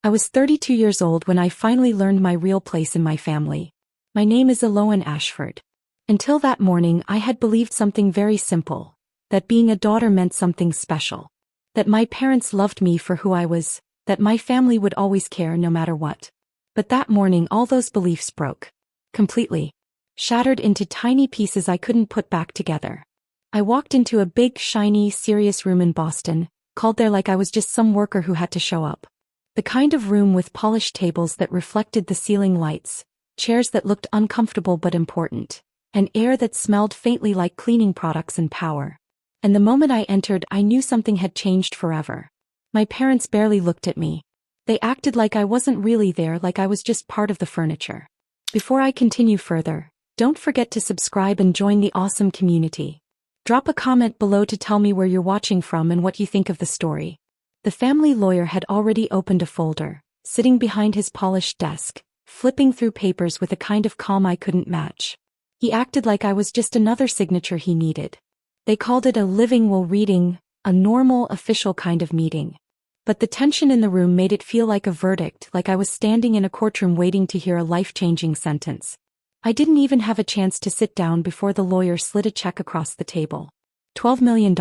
I was 32 years old when I finally learned my real place in my family. My name is Eloan Ashford. Until that morning, I had believed something very simple, that being a daughter meant something special. That my parents loved me for who I was, that my family would always care no matter what. But that morning all those beliefs broke. Completely. Shattered into tiny pieces I couldn't put back together. I walked into a big, shiny, serious room in Boston, called there like I was just some worker who had to show up. The kind of room with polished tables that reflected the ceiling lights, chairs that looked uncomfortable but important, and air that smelled faintly like cleaning products and power. And the moment I entered, I knew something had changed forever. My parents barely looked at me. They acted like I wasn't really there, like I was just part of the furniture. Before I continue further, don't forget to subscribe and join the awesome community. Drop a comment below to tell me where you're watching from and what you think of the story. The family lawyer had already opened a folder, sitting behind his polished desk, flipping through papers with a kind of calm I couldn't match. He acted like I was just another signature he needed. They called it a living will reading, a normal, official kind of meeting. But the tension in the room made it feel like a verdict, like I was standing in a courtroom waiting to hear a life-changing sentence. I didn't even have a chance to sit down before the lawyer slid a check across the table. $12 million.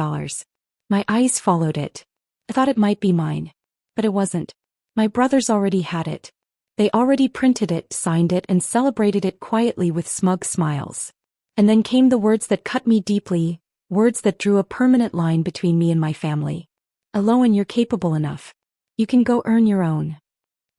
My eyes followed it. I thought it might be mine. But it wasn't. My brothers already had it. They already printed it, signed it, and celebrated it quietly with smug smiles. And then came the words that cut me deeply, words that drew a permanent line between me and my family. Eloan, you're capable enough. You can go earn your own.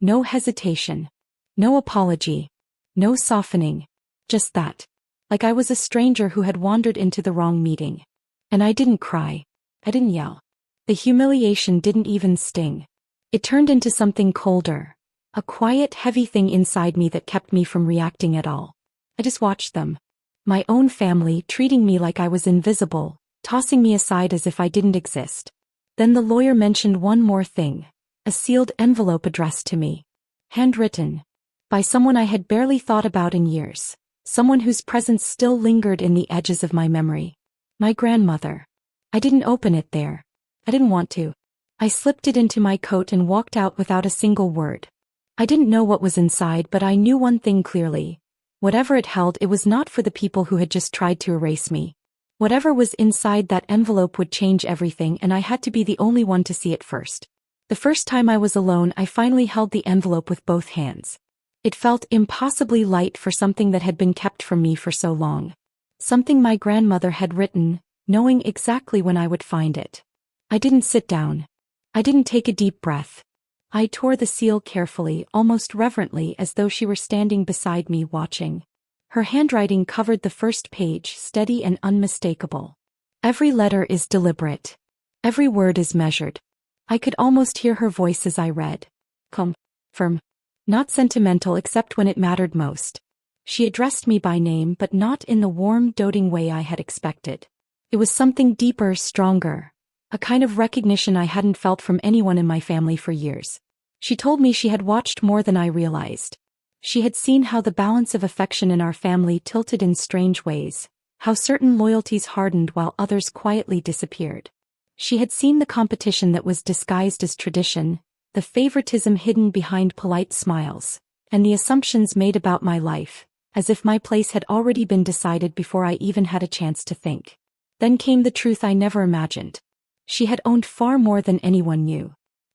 No hesitation. No apology. No softening. Just that. Like I was a stranger who had wandered into the wrong meeting. And I didn't cry. I didn't yell. The humiliation didn't even sting. It turned into something colder. A quiet, heavy thing inside me that kept me from reacting at all. I just watched them. My own family treating me like I was invisible, tossing me aside as if I didn't exist. Then the lawyer mentioned one more thing. A sealed envelope addressed to me. Handwritten. By someone I had barely thought about in years. Someone whose presence still lingered in the edges of my memory. My grandmother. I didn't open it there. I didn't want to. I slipped it into my coat and walked out without a single word. I didn't know what was inside, but I knew one thing clearly. Whatever it held, it was not for the people who had just tried to erase me. Whatever was inside that envelope would change everything, and I had to be the only one to see it first. The first time I was alone, I finally held the envelope with both hands. It felt impossibly light for something that had been kept from me for so long. Something my grandmother had written, knowing exactly when I would find it. I didn't sit down. I didn't take a deep breath. I tore the seal carefully, almost reverently, as though she were standing beside me watching. Her handwriting covered the first page, steady and unmistakable. Every letter is deliberate. Every word is measured. I could almost hear her voice as I read. Calm. Firm. Not sentimental except when it mattered most. She addressed me by name, but not in the warm, doting way I had expected. It was something deeper, stronger. A kind of recognition I hadn't felt from anyone in my family for years. She told me she had watched more than I realized. She had seen how the balance of affection in our family tilted in strange ways, how certain loyalties hardened while others quietly disappeared. She had seen the competition that was disguised as tradition, the favoritism hidden behind polite smiles, and the assumptions made about my life, as if my place had already been decided before I even had a chance to think. Then came the truth I never imagined. She had owned far more than anyone knew.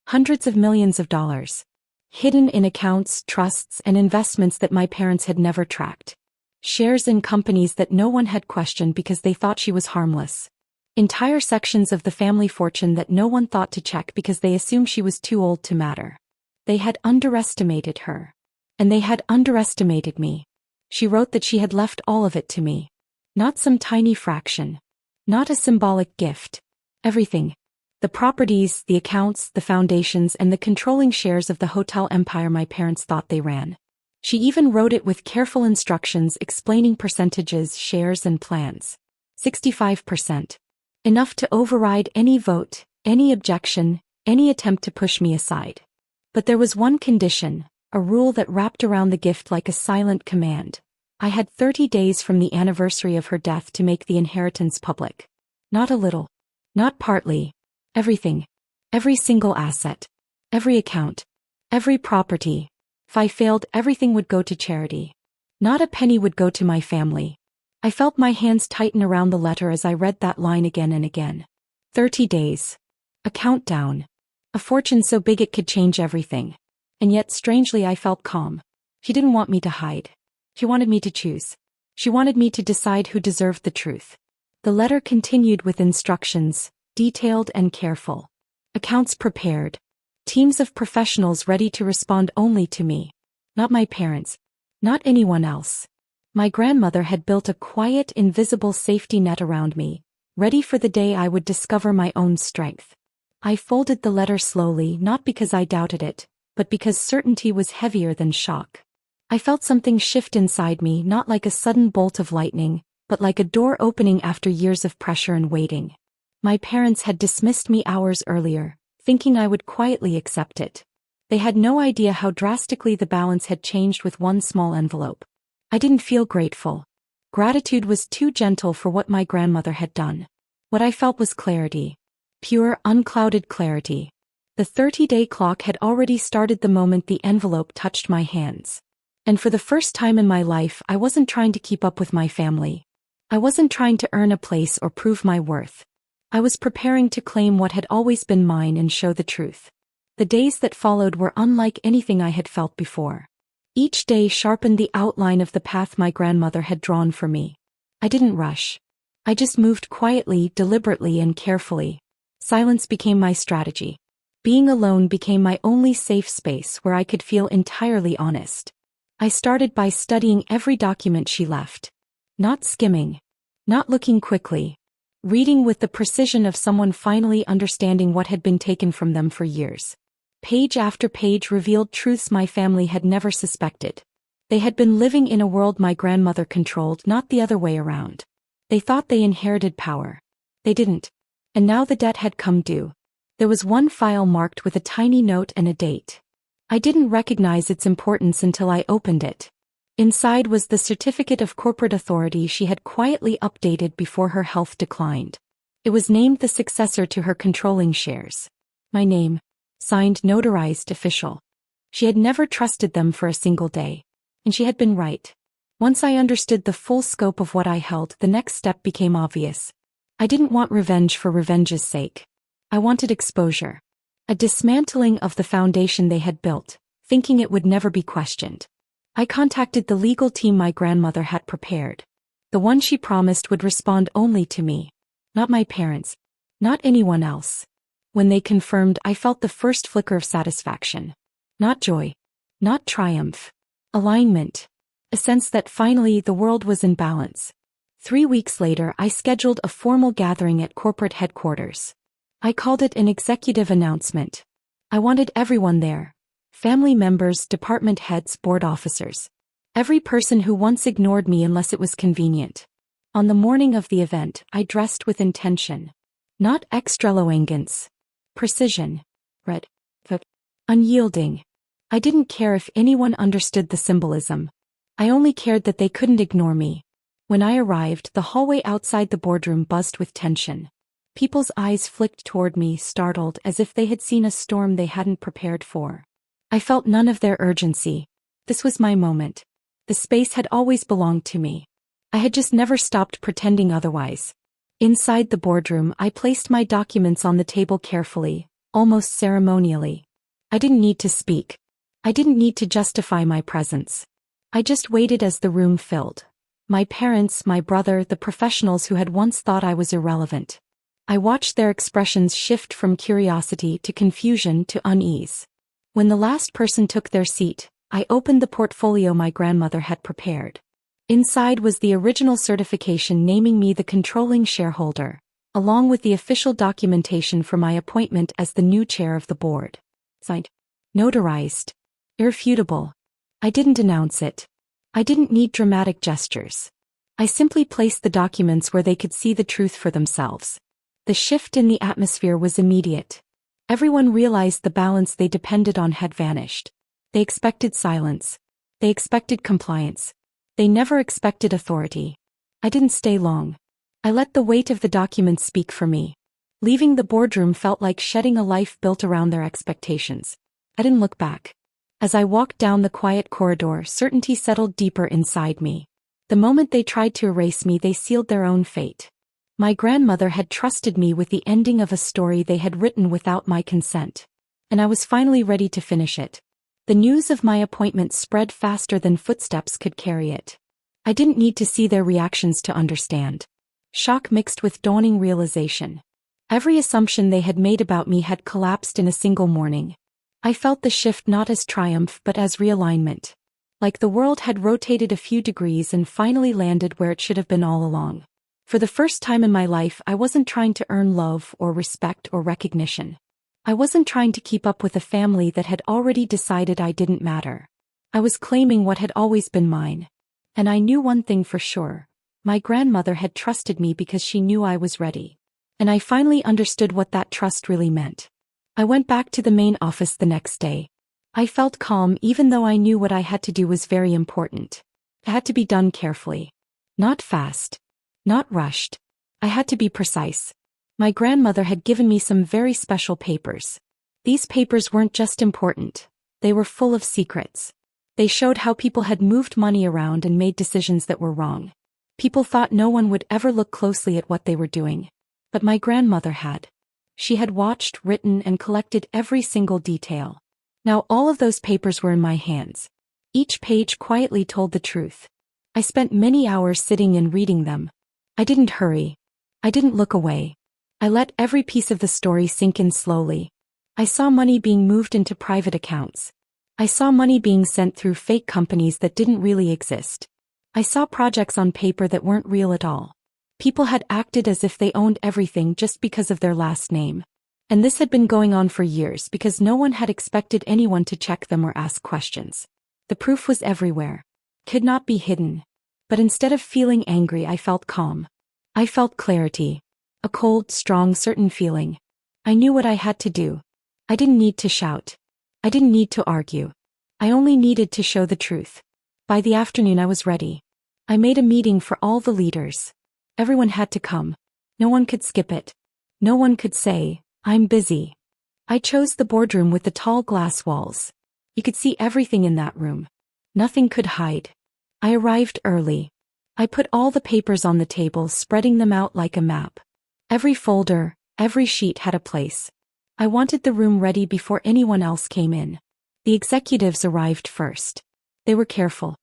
Hundreds of millions of dollars. Hidden in accounts, trusts, and investments that my parents had never tracked. Shares in companies that no one had questioned because they thought she was harmless. Entire sections of the family fortune that no one thought to check because they assumed she was too old to matter. They had underestimated her. And they had underestimated me. She wrote that she had left all of it to me. Not some tiny fraction. Not a symbolic gift. Everything. The properties, the accounts, the foundations, and the controlling shares of the hotel empire my parents thought they ran. She even wrote it with careful instructions explaining percentages, shares, and plans. 65%. Enough to override any vote, any objection, any attempt to push me aside. But there was one condition, a rule that wrapped around the gift like a silent command. I had 30 days from the anniversary of her death to make the inheritance public. Not a little. Not partly. Everything. Every single asset. Every account. Every property. If I failed, everything would go to charity. Not a penny would go to my family. I felt my hands tighten around the letter as I read that line again and again. 30 days. A countdown. A fortune so big it could change everything. And yet strangely I felt calm. She didn't want me to hide. She wanted me to choose. She wanted me to decide who deserved the truth. The letter continued with instructions, detailed and careful. Accounts prepared. Teams of professionals ready to respond only to me. Not my parents. Not anyone else. My grandmother had built a quiet, invisible safety net around me, ready for the day I would discover my own strength. I folded the letter slowly, not because I doubted it, but because certainty was heavier than shock. I felt something shift inside me, not like a sudden bolt of lightning, but like a door opening after years of pressure and waiting. My parents had dismissed me hours earlier, thinking I would quietly accept it. They had no idea how drastically the balance had changed with one small envelope. I didn't feel grateful. Gratitude was too gentle for what my grandmother had done. What I felt was clarity. Pure, unclouded clarity. The 30-day clock had already started the moment the envelope touched my hands. And for the first time in my life, I wasn't trying to keep up with my family. I wasn't trying to earn a place or prove my worth. I was preparing to claim what had always been mine and show the truth. The days that followed were unlike anything I had felt before. Each day sharpened the outline of the path my grandmother had drawn for me. I didn't rush. I just moved quietly, deliberately, and carefully. Silence became my strategy. Being alone became my only safe space where I could feel entirely honest. I started by studying every document she left. Not skimming. Not looking quickly. Reading with the precision of someone finally understanding what had been taken from them for years. Page after page revealed truths my family had never suspected. They had been living in a world my grandmother controlled, not the other way around. They thought they inherited power. They didn't. And now the debt had come due. There was one file marked with a tiny note and a date. I didn't recognize its importance until I opened it. Inside was the certificate of corporate authority she had quietly updated before her health declined. It was named the successor to her controlling shares. My name. Signed notarized official. She had never trusted them for a single day. And she had been right. Once I understood the full scope of what I held, the next step became obvious. I didn't want revenge for revenge's sake. I wanted exposure. A dismantling of the foundation they had built, thinking it would never be questioned. I contacted the legal team my grandmother had prepared. The one she promised would respond only to me. Not my parents. Not anyone else. When they confirmed, I felt the first flicker of satisfaction. Not joy. Not triumph. Alignment. A sense that finally the world was in balance. 3 weeks later, I scheduled a formal gathering at corporate headquarters. I called it an executive announcement. I wanted everyone there. Family members, department heads, board officers. Every person who once ignored me unless it was convenient. On the morning of the event, I dressed with intention. Not extravagance. Precision. Unyielding. I didn't care if anyone understood the symbolism. I only cared that they couldn't ignore me. When I arrived, the hallway outside the boardroom buzzed with tension. People's eyes flicked toward me, startled, as if they had seen a storm they hadn't prepared for. I felt none of their urgency. This was my moment. The space had always belonged to me. I had just never stopped pretending otherwise. Inside the boardroom, I placed my documents on the table carefully, almost ceremonially. I didn't need to speak. I didn't need to justify my presence. I just waited as the room filled. My parents, my brother, the professionals who had once thought I was irrelevant. I watched their expressions shift from curiosity to confusion to unease. When the last person took their seat, I opened the portfolio my grandmother had prepared. Inside was the original certification naming me the controlling shareholder, along with the official documentation for my appointment as the new chair of the board. Signed. Notarized. Irrefutable. I didn't announce it. I didn't need dramatic gestures. I simply placed the documents where they could see the truth for themselves. The shift in the atmosphere was immediate. Everyone realized the balance they depended on had vanished. They expected silence. They expected compliance. They never expected authority. I didn't stay long. I let the weight of the documents speak for me. Leaving the boardroom felt like shedding a life built around their expectations. I didn't look back. As I walked down the quiet corridor, certainty settled deeper inside me. The moment they tried to erase me, they sealed their own fate. My grandmother had trusted me with the ending of a story they had written without my consent. And I was finally ready to finish it. The news of my appointment spread faster than footsteps could carry it. I didn't need to see their reactions to understand. Shock mixed with dawning realization. Every assumption they had made about me had collapsed in a single morning. I felt the shift not as triumph but as realignment. Like the world had rotated a few degrees and finally landed where it should have been all along. For the first time in my life, I wasn't trying to earn love or respect or recognition. I wasn't trying to keep up with a family that had already decided I didn't matter. I was claiming what had always been mine. And I knew one thing for sure. My grandmother had trusted me because she knew I was ready. And I finally understood what that trust really meant. I went back to the main office the next day. I felt calm even though I knew what I had to do was very important. It had to be done carefully. Not fast. Not rushed. I had to be precise. My grandmother had given me some very special papers. These papers weren't just important. They were full of secrets. They showed how people had moved money around and made decisions that were wrong. People thought no one would ever look closely at what they were doing. But my grandmother had. She had watched, written, and collected every single detail. Now all of those papers were in my hands. Each page quietly told the truth. I spent many hours sitting and reading them. I didn't hurry. I didn't look away. I let every piece of the story sink in slowly. I saw money being moved into private accounts. I saw money being sent through fake companies that didn't really exist. I saw projects on paper that weren't real at all. People had acted as if they owned everything just because of their last name. And this had been going on for years because no one had expected anyone to check them or ask questions. The proof was everywhere. Could not be hidden. But instead of feeling angry, I felt calm. I felt clarity. A cold, strong, certain feeling. I knew what I had to do. I didn't need to shout. I didn't need to argue. I only needed to show the truth. By the afternoon I was ready. I made a meeting for all the leaders. Everyone had to come. No one could skip it. No one could say, "I'm busy." I chose the boardroom with the tall glass walls. You could see everything in that room. Nothing could hide. I arrived early. I put all the papers on the table, spreading them out like a map. Every folder, every sheet had a place. I wanted the room ready before anyone else came in. The executives arrived first. They were careful.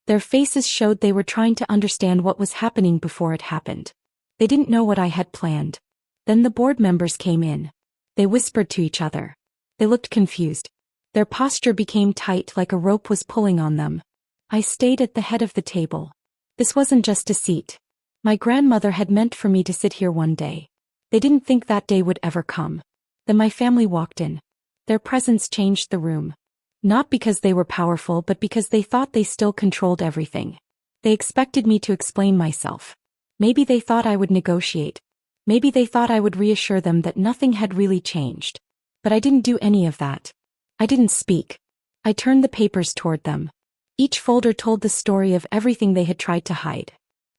Their faces showed they were trying to understand what was happening before it happened. They didn't know what I had planned. Then the board members came in. They whispered to each other. They looked confused. Their posture became tight like a rope was pulling on them. I stayed at the head of the table. This wasn't just a seat. My grandmother had meant for me to sit here one day. They didn't think that day would ever come. Then my family walked in. Their presence changed the room. Not because they were powerful, but because they thought they still controlled everything. They expected me to explain myself. Maybe they thought I would negotiate. Maybe they thought I would reassure them that nothing had really changed. But I didn't do any of that. I didn't speak. I turned the papers toward them. Each folder told the story of everything they had tried to hide.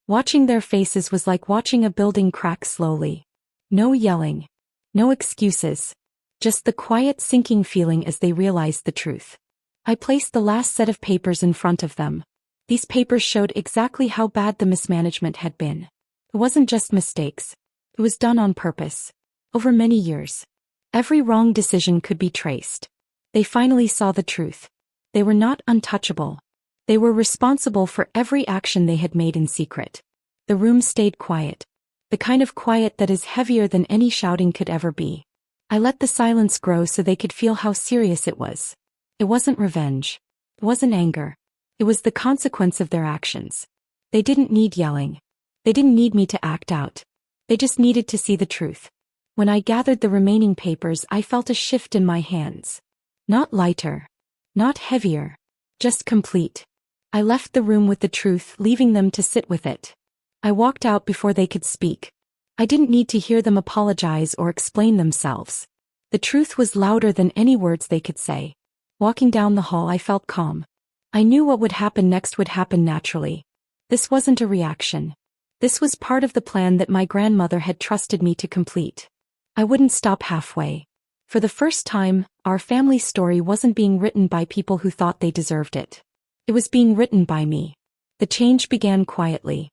Watching their faces was like watching a building crack slowly. No yelling. No excuses. Just the quiet sinking feeling as they realized the truth. I placed the last set of papers in front of them. These papers showed exactly how bad the mismanagement had been. It wasn't just mistakes. It was done on purpose. Over many years. Every wrong decision could be traced. They finally saw the truth. They were not untouchable. They were responsible for every action they had made in secret. The room stayed quiet. The kind of quiet that is heavier than any shouting could ever be. I let the silence grow so they could feel how serious it was. It wasn't revenge. It wasn't anger. It was the consequence of their actions. They didn't need yelling. They didn't need me to act out. They just needed to see the truth. When I gathered the remaining papers, I felt a shift in my hands. Not lighter. Not heavier. Just complete. I left the room with the truth, leaving them to sit with it. I walked out before they could speak. I didn't need to hear them apologize or explain themselves. The truth was louder than any words they could say. Walking down the hall, I felt calm. I knew what would happen next would happen naturally. This wasn't a reaction. This was part of the plan that my grandmother had trusted me to complete. I wouldn't stop halfway. For the first time, our family story wasn't being written by people who thought they deserved it. It was being written by me. The change began quietly.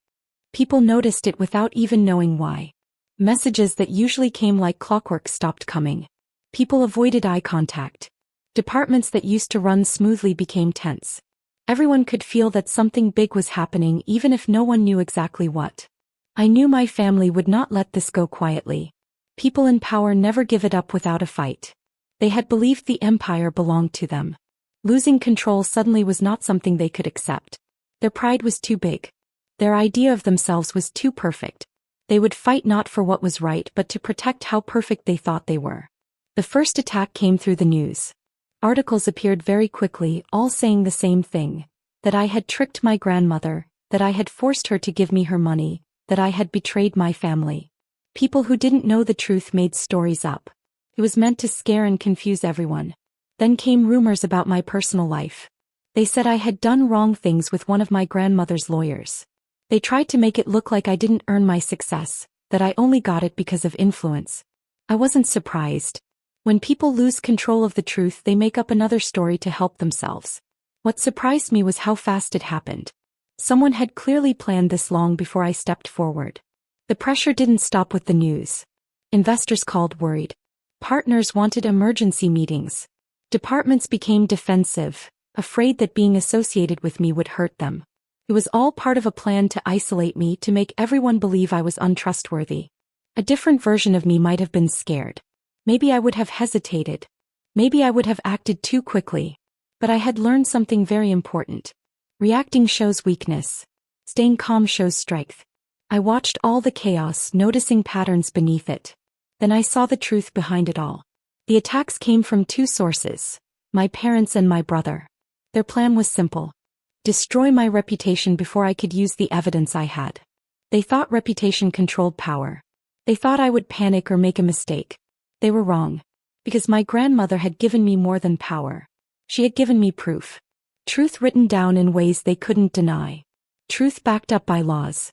People noticed it without even knowing why. Messages that usually came like clockwork stopped coming. People avoided eye contact. Departments that used to run smoothly became tense. Everyone could feel that something big was happening even if no one knew exactly what. I knew my family would not let this go quietly. People in power never give it up without a fight. They had believed the empire belonged to them. Losing control suddenly was not something they could accept. Their pride was too big. Their idea of themselves was too perfect. They would fight not for what was right but to protect how perfect they thought they were. The first attack came through the news. Articles appeared very quickly, all saying the same thing: that I had tricked my grandmother, that I had forced her to give me her money, that I had betrayed my family. People who didn't know the truth made stories up. It was meant to scare and confuse everyone. Then came rumors about my personal life. They said I had done wrong things with one of my grandmother's lawyers. They tried to make it look like I didn't earn my success, that I only got it because of influence. I wasn't surprised. When people lose control of the truth, they make up another story to help themselves. What surprised me was how fast it happened. Someone had clearly planned this long before I stepped forward. The pressure didn't stop with the news. Investors called worried. Partners wanted emergency meetings. Departments became defensive, afraid that being associated with me would hurt them. It was all part of a plan to isolate me, to make everyone believe I was untrustworthy. A different version of me might have been scared. Maybe I would have hesitated. Maybe I would have acted too quickly. But I had learned something very important. Reacting shows weakness. Staying calm shows strength. I watched all the chaos, noticing patterns beneath it. Then I saw the truth behind it all. The attacks came from two sources: my parents and my brother. Their plan was simple: destroy my reputation before I could use the evidence I had. They thought reputation controlled power. They thought I would panic or make a mistake. They were wrong. Because my grandmother had given me more than power. She had given me proof. Truth written down in ways they couldn't deny. Truth backed up by laws.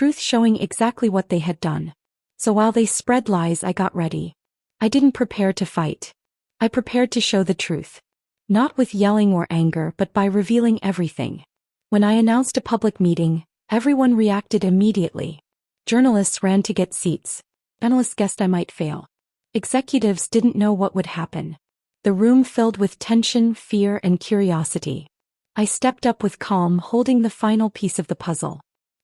Truth showing exactly what they had done. So while they spread lies, I got ready. I didn't prepare to fight. I prepared to show the truth. Not with yelling or anger, but by revealing everything. When I announced a public meeting, everyone reacted immediately. Journalists ran to get seats. Analysts guessed I might fail. Executives didn't know what would happen. The room filled with tension, fear, and curiosity. I stepped up with calm, holding the final piece of the puzzle.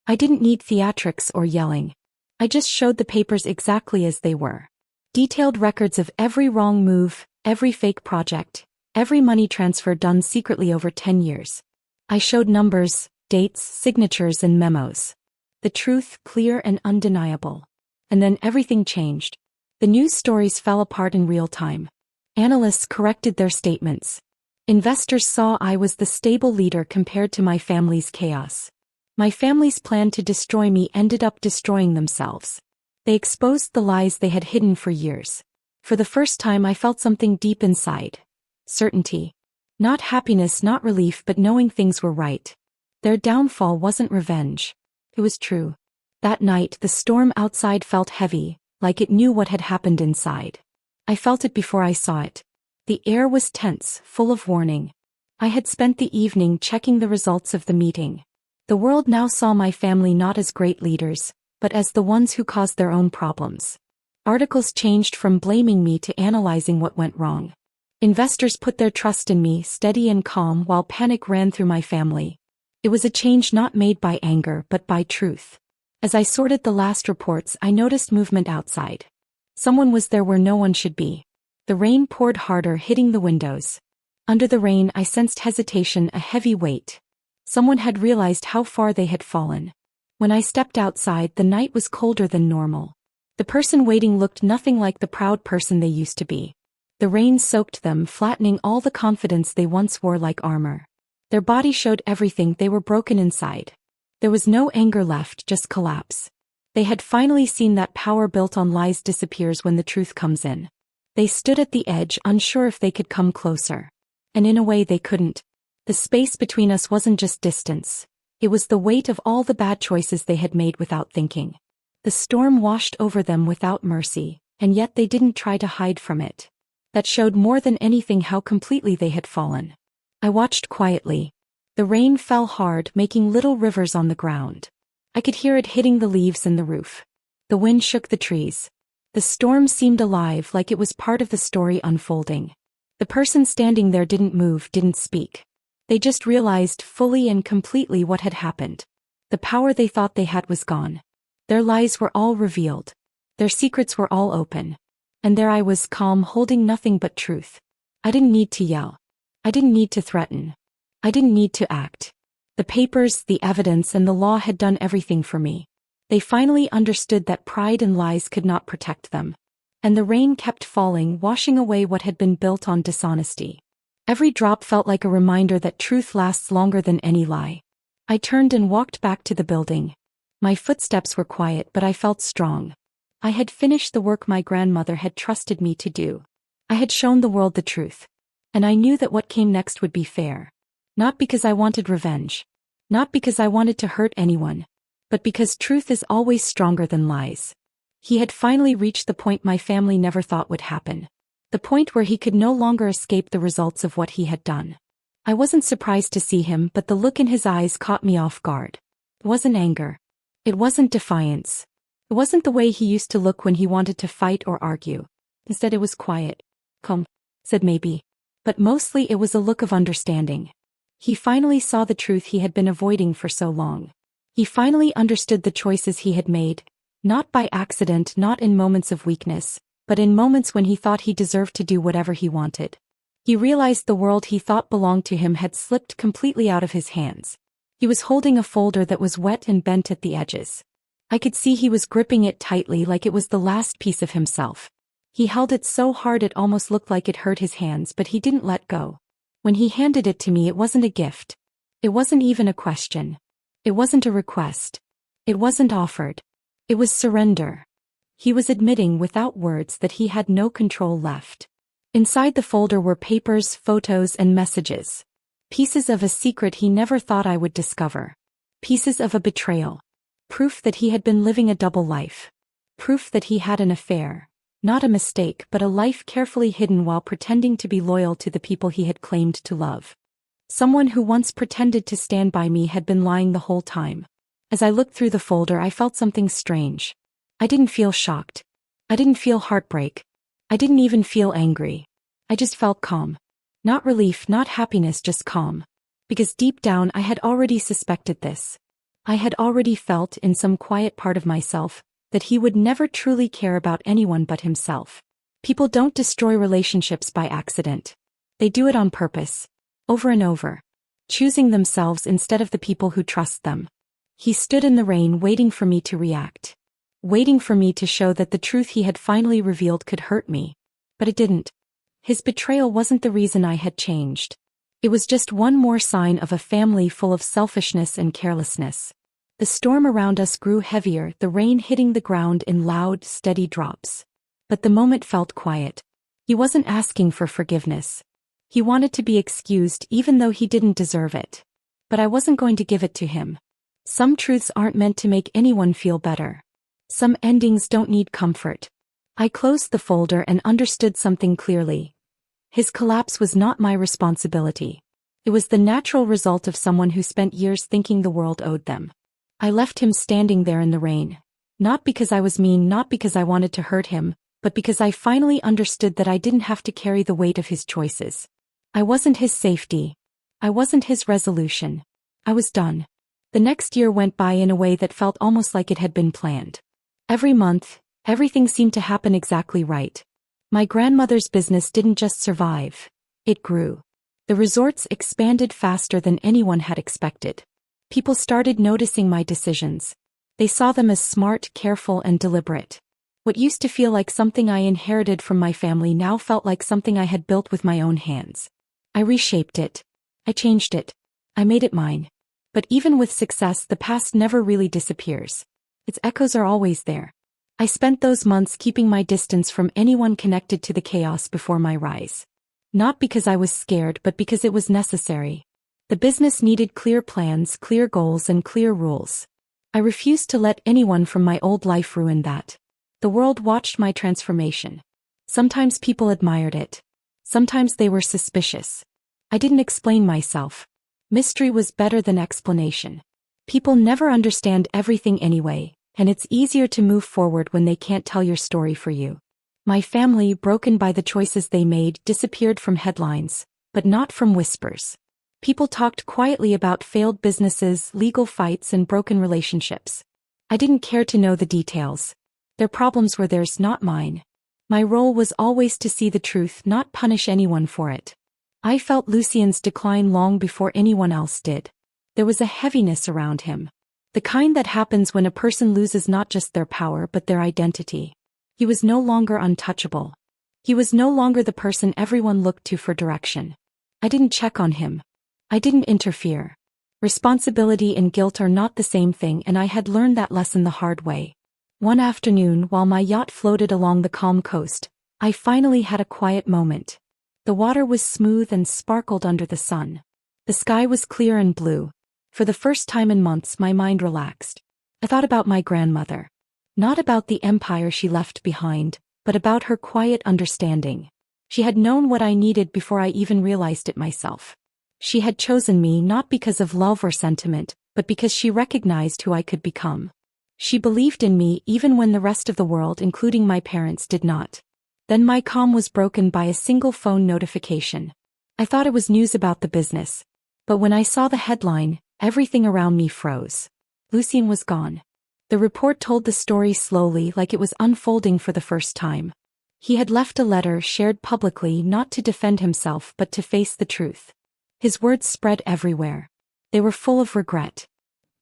I didn't need theatrics or yelling. I just showed the papers exactly as they were. Detailed records of every wrong move, every fake project, every money transfer done secretly over 10 years. I showed numbers, dates, signatures, and memos. The truth, clear and undeniable. And then everything changed. The news stories fell apart in real time. Analysts corrected their statements. Investors saw I was the stable leader compared to my family's chaos. My family's plan to destroy me ended up destroying themselves. They exposed the lies they had hidden for years. For the first time I felt something deep inside. Certainty. Not happiness, not relief, but knowing things were right. Their downfall wasn't revenge. It was true. That night the storm outside felt heavy, like it knew what had happened inside. I felt it before I saw it. The air was tense, full of warning. I had spent the evening checking the results of the meeting. The world now saw my family not as great leaders, but as the ones who caused their own problems. Articles changed from blaming me to analyzing what went wrong. Investors put their trust in me, steady and calm, while panic ran through my family. It was a change not made by anger but by truth. As I sorted the last reports, I noticed movement outside. Someone was there where no one should be. The rain poured harder, hitting the windows. Under the rain I sensed hesitation, a heavy weight. Someone had realized how far they had fallen. When I stepped outside, the night was colder than normal. The person waiting looked nothing like the proud person they used to be. The rain soaked them, flattening all the confidence they once wore like armor. Their body showed everything, they were broken inside. There was no anger left, just collapse. They had finally seen that power built on lies disappears when the truth comes in. They stood at the edge, unsure if they could come closer. And in a way they couldn't. The space between us wasn't just distance. It was the weight of all the bad choices they had made without thinking. The storm washed over them without mercy, and yet they didn't try to hide from it. that showed more than anything how completely they had fallen. I watched quietly. The rain fell hard, making little rivers on the ground. I could hear it hitting the leaves and the roof. The wind shook the trees. The storm seemed alive, like it was part of the story unfolding. The person standing there didn't move, didn't speak. They just realized fully and completely what had happened. The power they thought they had was gone. Their lies were all revealed. Their secrets were all open. And there I was, calm, holding nothing but truth. I didn't need to yell. I didn't need to threaten. I didn't need to act. The papers, the evidence, and the law had done everything for me. They finally understood that pride and lies could not protect them. And the rain kept falling, washing away what had been built on dishonesty. Every drop felt like a reminder that truth lasts longer than any lie. I turned and walked back to the building. My footsteps were quiet, but I felt strong. I had finished the work my grandmother had trusted me to do. I had shown the world the truth. And I knew that what came next would be fair. Not because I wanted revenge. Not because I wanted to hurt anyone. But because truth is always stronger than lies. He had finally reached the point my family never thought would happen. The point where he could no longer escape the results of what he had done. I wasn't surprised to see him, but the look in his eyes caught me off guard. It wasn't anger. It wasn't defiance. It wasn't the way he used to look when he wanted to fight or argue. Instead it was quiet. Come, said maybe. But mostly it was a look of understanding. He finally saw the truth he had been avoiding for so long. He finally understood the choices he had made, not by accident, not in moments of weakness, but in moments when he thought he deserved to do whatever he wanted. He realized the world he thought belonged to him had slipped completely out of his hands. He was holding a folder that was wet and bent at the edges. I could see he was gripping it tightly, like it was the last piece of himself. He held it so hard it almost looked like it hurt his hands, but he didn't let go. When he handed it to me, it wasn't a gift. It wasn't even a question. It wasn't a request. It wasn't offered. It was surrender. He was admitting without words that he had no control left. Inside the folder were papers, photos, and messages. Pieces of a secret he never thought I would discover. Pieces of a betrayal. Proof that he had been living a double life. Proof that he had an affair. Not a mistake, but a life carefully hidden while pretending to be loyal to the people he had claimed to love. Someone who once pretended to stand by me had been lying the whole time. As I looked through the folder, I felt something strange. I didn't feel shocked. I didn't feel heartbreak. I didn't even feel angry. I just felt calm. Not relief, not happiness, just calm. Because deep down I had already suspected this. I had already felt, in some quiet part of myself, that he would never truly care about anyone but himself. People don't destroy relationships by accident. They do it on purpose. Over and over. Choosing themselves instead of the people who trust them. He stood in the rain waiting for me to react. Waiting for me to show that the truth he had finally revealed could hurt me. But it didn't. His betrayal wasn't the reason I had changed. It was just one more sign of a family full of selfishness and carelessness. The storm around us grew heavier, the rain hitting the ground in loud, steady drops. But the moment felt quiet. He wasn't asking for forgiveness. He wanted to be excused even though he didn't deserve it. But I wasn't going to give it to him. Some truths aren't meant to make anyone feel better. Some endings don't need comfort. I closed the folder and understood something clearly. His collapse was not my responsibility. It was the natural result of someone who spent years thinking the world owed them. I left him standing there in the rain. Not because I was mean, not because I wanted to hurt him, but because I finally understood that I didn't have to carry the weight of his choices. I wasn't his safety. I wasn't his resolution. I was done. The next year went by in a way that felt almost like it had been planned. Every month, everything seemed to happen exactly right. My grandmother's business didn't just survive. It grew. The resorts expanded faster than anyone had expected. People started noticing my decisions. They saw them as smart, careful, and deliberate. What used to feel like something I inherited from my family now felt like something I had built with my own hands. I reshaped it. I changed it. I made it mine. But even with success, the past never really disappears. Its echoes are always there. I spent those months keeping my distance from anyone connected to the chaos before my rise. Not because I was scared, but because it was necessary. The business needed clear plans, clear goals, and clear rules. I refused to let anyone from my old life ruin that. The world watched my transformation. Sometimes people admired it. Sometimes they were suspicious. I didn't explain myself. Mystery was better than explanation. People never understand everything anyway, and it's easier to move forward when they can't tell your story for you. My family, broken by the choices they made, disappeared from headlines, but not from whispers. People talked quietly about failed businesses, legal fights, and broken relationships. I didn't care to know the details. Their problems were theirs, not mine. My role was always to see the truth, not punish anyone for it. I felt Lucien's decline long before anyone else did. There was a heaviness around him. The kind that happens when a person loses not just their power but their identity. He was no longer untouchable. He was no longer the person everyone looked to for direction. I didn't check on him. I didn't interfere. Responsibility and guilt are not the same thing, and I had learned that lesson the hard way. One afternoon, while my yacht floated along the calm coast, I finally had a quiet moment. The water was smooth and sparkled under the sun. The sky was clear and blue. For the first time in months, my mind relaxed. I thought about my grandmother. Not about the empire she left behind, but about her quiet understanding. She had known what I needed before I even realized it myself. She had chosen me not because of love or sentiment, but because she recognized who I could become. She believed in me even when the rest of the world, including my parents, did not. Then my calm was broken by a single phone notification. I thought it was news about the business. But when I saw the headline, everything around me froze. Lucien was gone. The report told the story slowly, like it was unfolding for the first time. He had left a letter shared publicly, not to defend himself but to face the truth. His words spread everywhere. They were full of regret.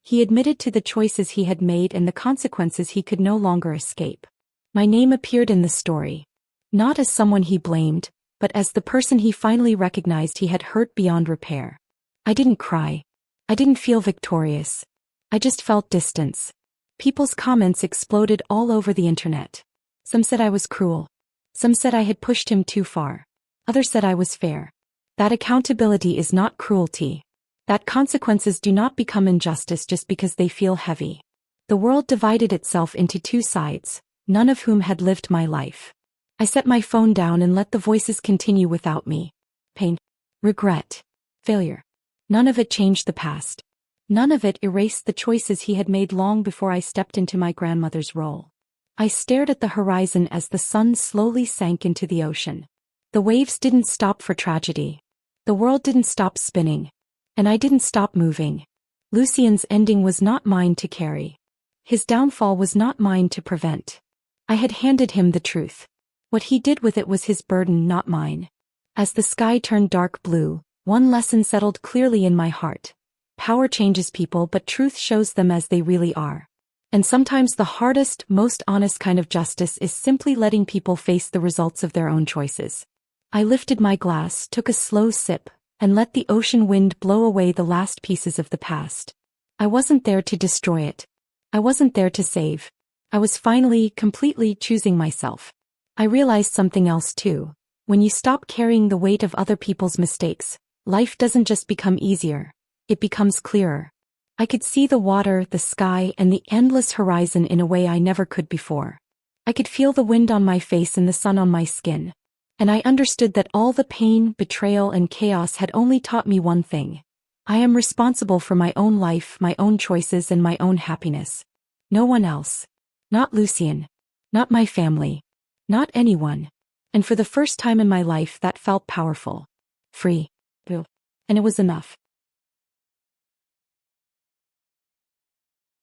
He admitted to the choices he had made and the consequences he could no longer escape. My name appeared in the story. Not as someone he blamed, but as the person he finally recognized he had hurt beyond repair. I didn't cry. I didn't feel victorious. I just felt distance. People's comments exploded all over the internet. Some said I was cruel. Some said I had pushed him too far. Others said I was fair. That accountability is not cruelty. That consequences do not become injustice just because they feel heavy. The world divided itself into two sides, none of whom had lived my life. I set my phone down and let the voices continue without me. Pain, regret, failure. None of it changed the past. None of it erased the choices he had made long before I stepped into my grandmother's role. I stared at the horizon as the sun slowly sank into the ocean. The waves didn't stop for tragedy. The world didn't stop spinning. And I didn't stop moving. Lucien's ending was not mine to carry. His downfall was not mine to prevent. I had handed him the truth. What he did with it was his burden, not mine. As the sky turned dark blue, one lesson settled clearly in my heart. Power changes people, but truth shows them as they really are. And sometimes the hardest, most honest kind of justice is simply letting people face the results of their own choices. I lifted my glass, took a slow sip, and let the ocean wind blow away the last pieces of the past. I wasn't there to destroy it. I wasn't there to save. I was finally, completely choosing myself. I realized something else too. When you stop carrying the weight of other people's mistakes, life doesn't just become easier, it becomes clearer. I could see the water, the sky, and the endless horizon in a way I never could before. I could feel the wind on my face and the sun on my skin. And I understood that all the pain, betrayal, and chaos had only taught me one thing. I am responsible for my own life, my own choices, and my own happiness. No one else. Not Lucien. Not my family. Not anyone. And for the first time in my life that felt powerful. Free. And it was enough.